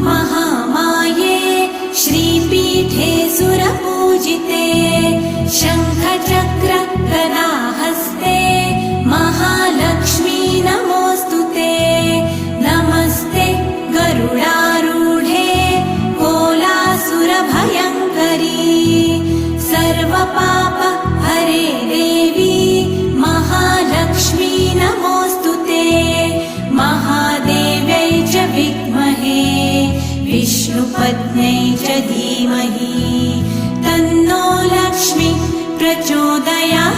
महामाये श्रीपीठे सुरपूजिते शङ्खचक्र गदाहस्ते महालक्ष्मी नमोऽस्तुते नमस्ते गरुडारूढे कोलासुरभयङ्करी सर्वपाप हरे देवी महालक्ष्मी नमोऽस्तुते महादेव्यै च विद्महे विष्णुपत्न्यै च धीमहि तन्नो लक्ष्मी प्रचोदयात्।